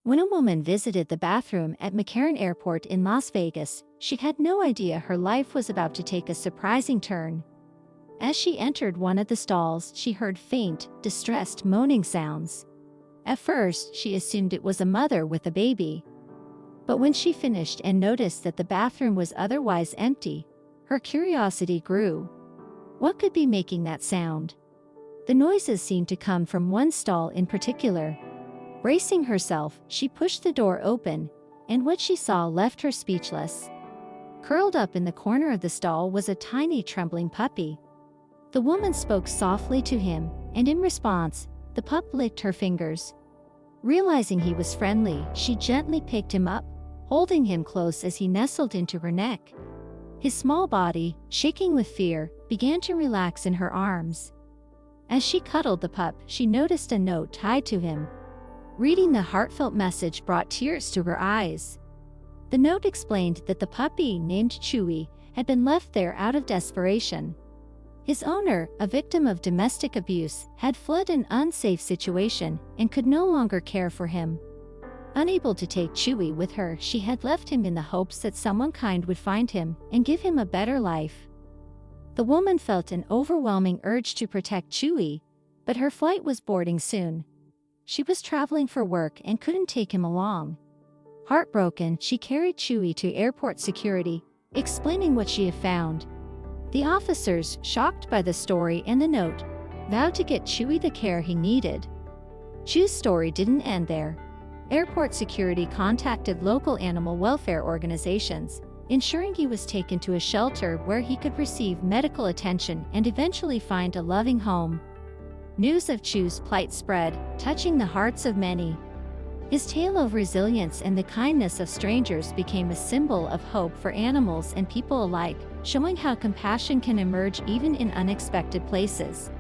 When a woman visited the bathroom at McCarran Airport in Las Vegas, she had no idea her life was about to take a surprising turn. As she entered one of the stalls, she heard faint, distressed moaning sounds. At first, she assumed it was a mother with a baby. But when she finished and noticed that the bathroom was otherwise empty, her curiosity grew. What could be making that sound? The noises seemed to come from one stall in particular. Bracing herself, she pushed the door open, and what she saw left her speechless. Curled up in the corner of the stall was a tiny trembling puppy. The woman spoke softly to him, and in response, the pup licked her fingers. Realizing he was friendly, she gently picked him up, holding him close as he nestled into her neck. His small body, shaking with fear, began to relax in her arms. As she cuddled the pup, she noticed a note tied to him. Reading the heartfelt message brought tears to her eyes. The note explained that the puppy, named Chewy, had been left there out of desperation. His owner, a victim of domestic abuse, had fled an unsafe situation and could no longer care for him. Unable to take Chewy with her, she had left him in the hopes that someone kind would find him and give him a better life. The woman felt an overwhelming urge to protect Chewy, but her flight was boarding soon. She was traveling for work and couldn't take him along. Heartbroken, she carried Chewy to airport security, explaining what she had found. The officers, shocked by the story and the note, vowed to get Chewy the care he needed. Chew's story didn't end there. Airport security contacted local animal welfare organizations, ensuring he was taken to a shelter where he could receive medical attention and eventually find a loving home. News of Chew's plight spread, touching the hearts of many. His tale of resilience and the kindness of strangers became a symbol of hope for animals and people alike, showing how compassion can emerge even in unexpected places.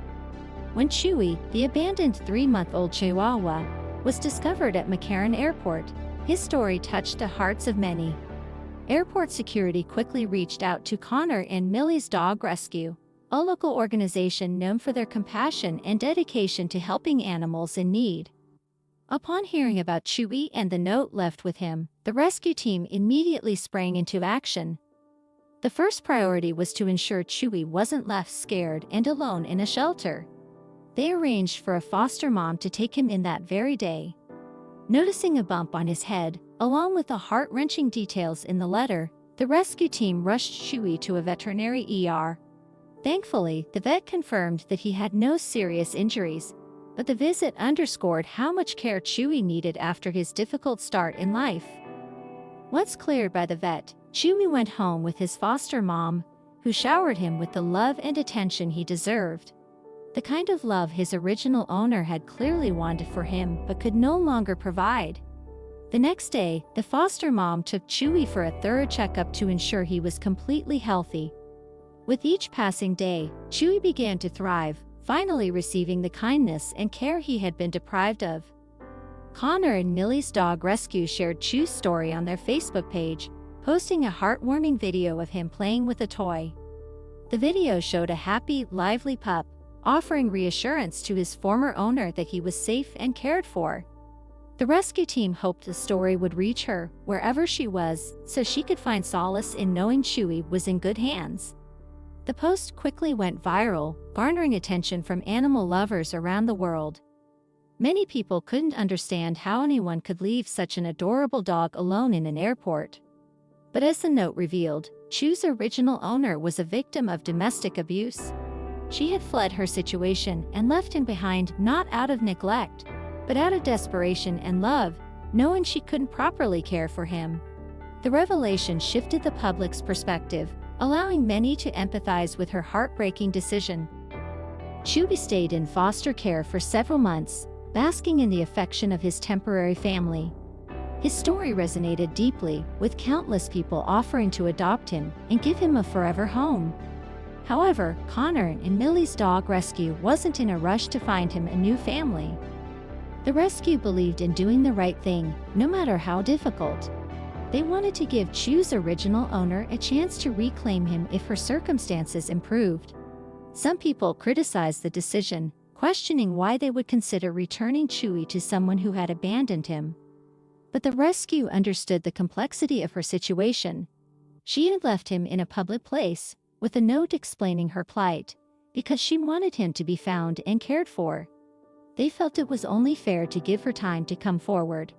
When Chewy, the abandoned 3-month-old Chihuahua, was discovered at McCarran Airport, his story touched the hearts of many. Airport security quickly reached out to Connor and Millie's Dog Rescue, a local organization known for their compassion and dedication to helping animals in need. Upon hearing about Chewy and the note left with him, the rescue team immediately sprang into action. The first priority was to ensure Chewy wasn't left scared and alone in a shelter. They arranged for a foster mom to take him in that very day. Noticing a bump on his head, along with the heart-wrenching details in the letter, the rescue team rushed Chewy to a veterinary ER. Thankfully, the vet confirmed that he had no serious injuries, but the visit underscored how much care Chewy needed after his difficult start in life. Once cleared by the vet, Chewy went home with his foster mom, who showered him with the love and attention he deserved. The kind of love his original owner had clearly wanted for him but could no longer provide. The next day, the foster mom took Chewy for a thorough checkup to ensure he was completely healthy. With each passing day, Chewy began to thrive, finally receiving the kindness and care he had been deprived of. Connor and Millie's Dog Rescue shared Chew's story on their Facebook page, posting a heartwarming video of him playing with a toy. The video showed a happy, lively pup, offering reassurance to his former owner that he was safe and cared for. The rescue team hoped the story would reach her, wherever she was, so she could find solace in knowing Chewy was in good hands. The post quickly went viral, garnering attention from animal lovers around the world. Many people couldn't understand how anyone could leave such an adorable dog alone in an airport. But as the note revealed, Chew's original owner was a victim of domestic abuse. She had fled her situation and left him behind not out of neglect, but out of desperation and love, knowing she couldn't properly care for him. The revelation shifted the public's perspective, allowing many to empathize with her heartbreaking decision. Chewy stayed in foster care for several months, basking in the affection of his temporary family. His story resonated deeply, with countless people offering to adopt him and give him a forever home. However, Connor and Millie's Dog Rescue wasn't in a rush to find him a new family. The rescue believed in doing the right thing, no matter how difficult. They wanted to give Chew's original owner a chance to reclaim him if her circumstances improved. Some people criticized the decision, questioning why they would consider returning Chewy to someone who had abandoned him. But the rescue understood the complexity of her situation. She had left him in a public place, with a note explaining her plight, because she wanted him to be found and cared for. They felt it was only fair to give her time to come forward.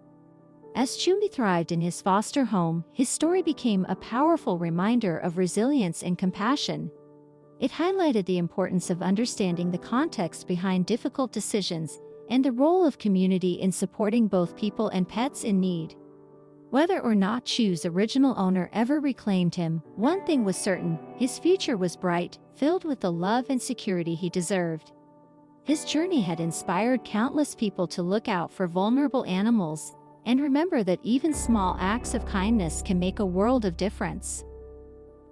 As Chewy thrived in his foster home, his story became a powerful reminder of resilience and compassion. It highlighted the importance of understanding the context behind difficult decisions and the role of community in supporting both people and pets in need. Whether or not Chew's original owner ever reclaimed him, one thing was certain: his future was bright, filled with the love and security he deserved. His journey had inspired countless people to look out for vulnerable animals and remember that even small acts of kindness can make a world of difference.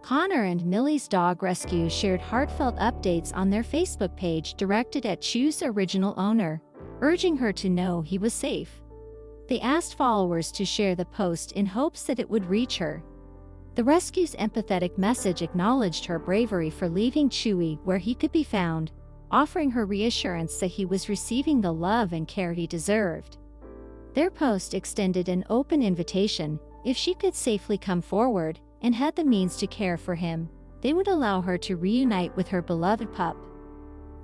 Connor and Millie's dog rescue shared heartfelt updates on their Facebook page directed at Chew's original owner, urging her to know he was safe. They asked followers to share the post in hopes that it would reach her. The rescue's empathetic message acknowledged her bravery for leaving Chewy where he could be found, offering her reassurance that he was receiving the love and care he deserved. Their post extended an open invitation: if she could safely come forward and had the means to care for him, they would allow her to reunite with her beloved pup.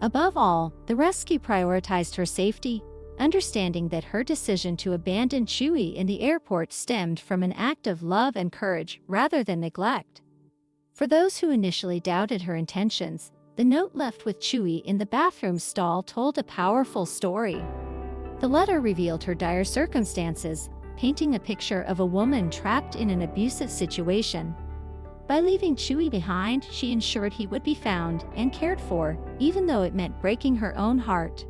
Above all, the rescue prioritized her safety, understanding that her decision to abandon Chewy in the airport stemmed from an act of love and courage rather than neglect. For those who initially doubted her intentions, the note left with Chewy in the bathroom stall told a powerful story. The letter revealed her dire circumstances, painting a picture of a woman trapped in an abusive situation. By leaving Chewy behind, she ensured he would be found and cared for, even though it meant breaking her own heart.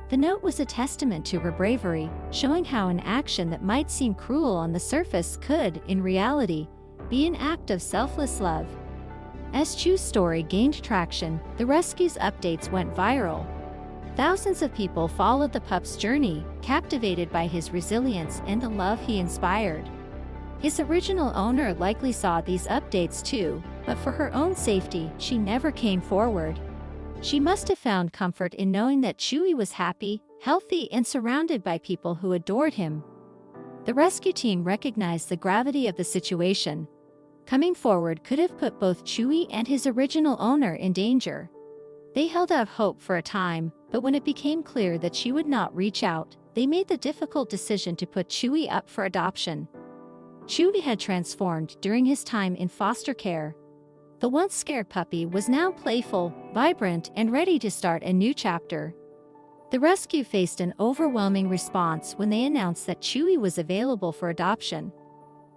The note was a testament to her bravery, showing how an action that might seem cruel on the surface could, in reality, be an act of selfless love. As Chew's story gained traction, the rescue's updates went viral. Thousands of people followed the pup's journey, captivated by his resilience and the love he inspired. His original owner likely saw these updates too, but for her own safety, she never came forward. She must have found comfort in knowing that Chewy was happy, healthy, and surrounded by people who adored him. The rescue team recognized the gravity of the situation. Coming forward could have put both Chewy and his original owner in danger. They held out hope for a time, but when it became clear that she would not reach out, they made the difficult decision to put Chewy up for adoption. Chewy had transformed during his time in foster care. The once scared puppy was now playful, vibrant, and ready to start a new chapter. The rescue faced an overwhelming response when they announced that Chewy was available for adoption.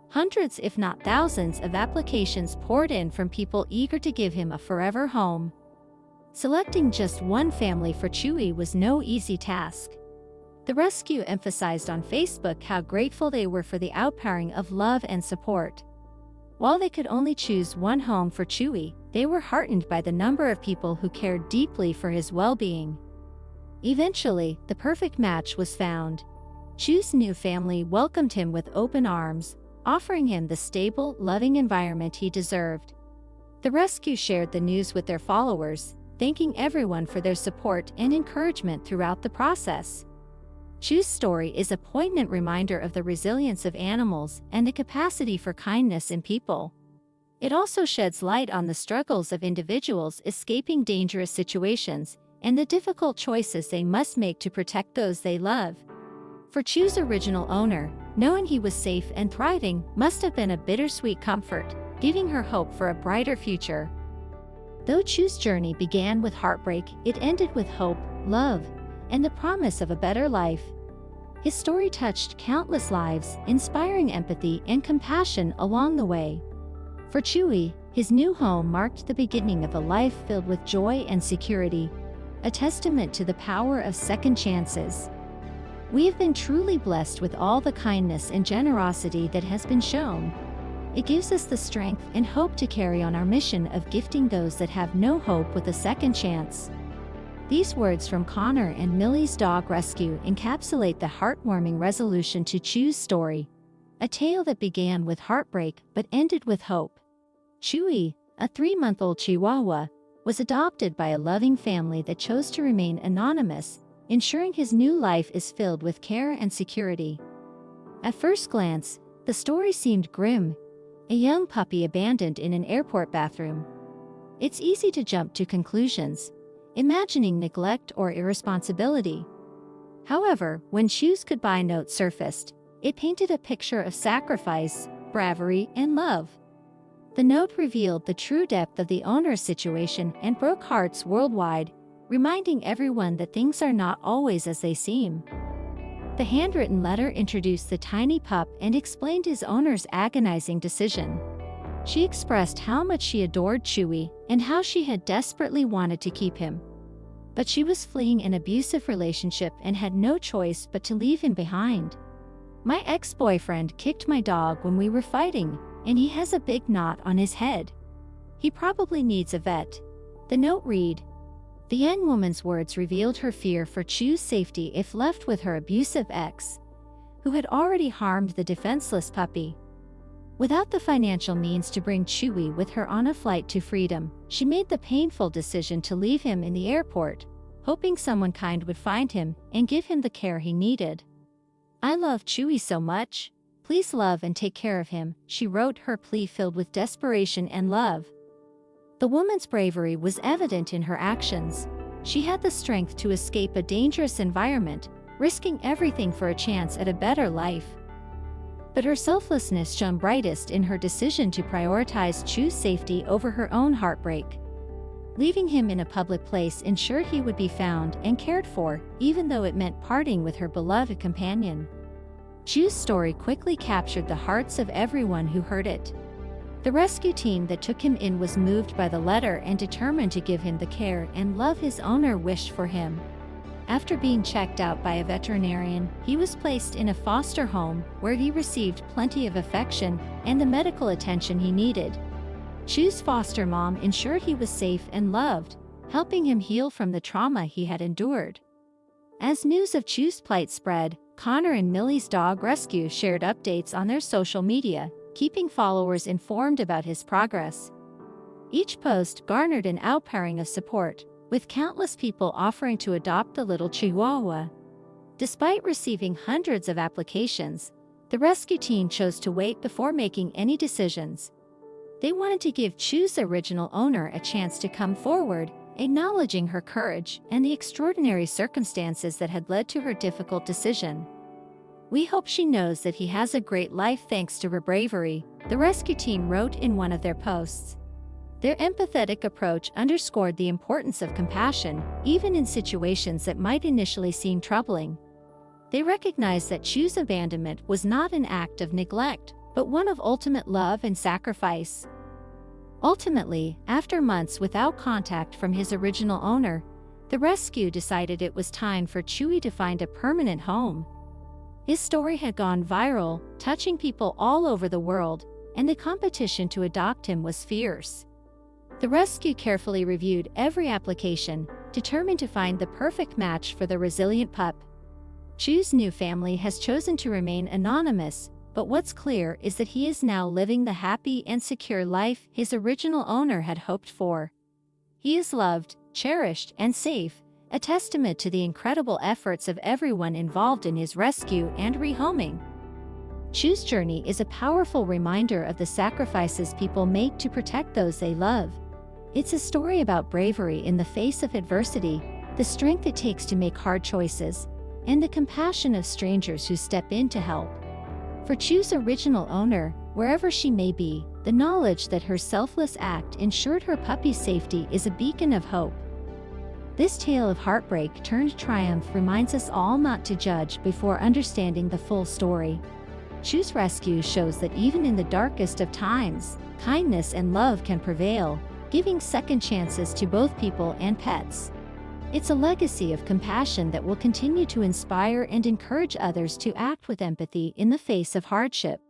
Hundreds, if not thousands, of applications poured in from people eager to give him a forever home. Selecting just one family for Chewy was no easy task. The rescue emphasized on Facebook how grateful they were for the outpouring of love and support. While they could only choose one home for Chewy, they were heartened by the number of people who cared deeply for his well-being. Eventually, the perfect match was found. Chew's new family welcomed him with open arms, offering him the stable, loving environment he deserved. The rescue shared the news with their followers, thanking everyone for their support and encouragement throughout the process. Chew's story is a poignant reminder of the resilience of animals and the capacity for kindness in people. It also sheds light on the struggles of individuals escaping dangerous situations and the difficult choices they must make to protect those they love. For Chew's original owner, knowing he was safe and thriving must have been a bittersweet comfort, giving her hope for a brighter future. Though Chew's journey began with heartbreak, it ended with hope, love, and the promise of a better life. His story touched countless lives, inspiring empathy and compassion along the way. For Chewy, his new home marked the beginning of a life filled with joy and security, a testament to the power of second chances. We have been truly blessed with all the kindness and generosity that has been shown. It gives us the strength and hope to carry on our mission of gifting those that have no hope with a second chance. These words from Connor and Millie's dog rescue encapsulate the heartwarming resolution to Chew's story, a tale that began with heartbreak but ended with hope. Chewy, a 3-month-old Chihuahua, was adopted by a loving family that chose to remain anonymous, ensuring his new life is filled with care and security. At first glance, the story seemed grim, a young puppy abandoned in an airport bathroom. It's easy to jump to conclusions, imagining neglect or irresponsibility. However, when Chu's goodbye note surfaced, it painted a picture of sacrifice, bravery, and love. The note revealed the true depth of the owner's situation and broke hearts worldwide, reminding everyone that things are not always as they seem. The handwritten letter introduced the tiny pup and explained his owner's agonizing decision. She expressed how much she adored Chewy and how she had desperately wanted to keep him. But she was fleeing an abusive relationship and had no choice but to leave him behind. My ex-boyfriend kicked my dog when we were fighting, and he has a big knot on his head. He probably needs a vet. The note read. The young woman's words revealed her fear for Chu's safety if left with her abusive ex, who had already harmed the defenseless puppy. Without the financial means to bring Chewy with her on a flight to freedom, she made the painful decision to leave him in the airport, hoping someone kind would find him and give him the care he needed. I love Chewy so much. Please love and take care of him, she wrote, her plea filled with desperation and love. The woman's bravery was evident in her actions. She had the strength to escape a dangerous environment, risking everything for a chance at a better life. But her selflessness shone brightest in her decision to prioritize Chu's safety over her own heartbreak. Leaving him in a public place ensured he would be found and cared for, even though it meant parting with her beloved companion. Chu's story quickly captured the hearts of everyone who heard it. The rescue team that took him in was moved by the letter and determined to give him the care and love his owner wished for him. After being checked out by a veterinarian, he was placed in a foster home where he received plenty of affection and the medical attention he needed. Chu's foster mom ensured he was safe and loved, helping him heal from the trauma he had endured. As news of Chu's plight spread, Connor and Millie's dog rescue shared updates on their social media, keeping followers informed about his progress. Each post garnered an outpouring of support, with countless people offering to adopt the little Chihuahua. Despite receiving hundreds of applications, the rescue team chose to wait before making any decisions. They wanted to give Chu's original owner a chance to come forward, acknowledging her courage and the extraordinary circumstances that had led to her difficult decision. We hope she knows that he has a great life thanks to her bravery, the rescue team wrote in one of their posts. Their empathetic approach underscored the importance of compassion, even in situations that might initially seem troubling. They recognized that Chu's abandonment was not an act of neglect, but one of ultimate love and sacrifice. Ultimately, after months without contact from his original owner, the rescue decided it was time for Chewy to find a permanent home. His story had gone viral, touching people all over the world, and the competition to adopt him was fierce. The rescue carefully reviewed every application, determined to find the perfect match for the resilient pup. Chu's new family has chosen to remain anonymous, but what's clear is that he is now living the happy and secure life his original owner had hoped for. He is loved, cherished, and safe, a testament to the incredible efforts of everyone involved in his rescue and rehoming. Chu's journey is a powerful reminder of the sacrifices people make to protect those they love. It's a story about bravery in the face of adversity, the strength it takes to make hard choices, and the compassion of strangers who step in to help. For Chu's original owner, wherever she may be, the knowledge that her selfless act ensured her puppy's safety is a beacon of hope. This tale of heartbreak turned triumph reminds us all not to judge before understanding the full story. Chu's rescue shows that even in the darkest of times, kindness and love can prevail, giving second chances to both people and pets. It's a legacy of compassion that will continue to inspire and encourage others to act with empathy in the face of hardship.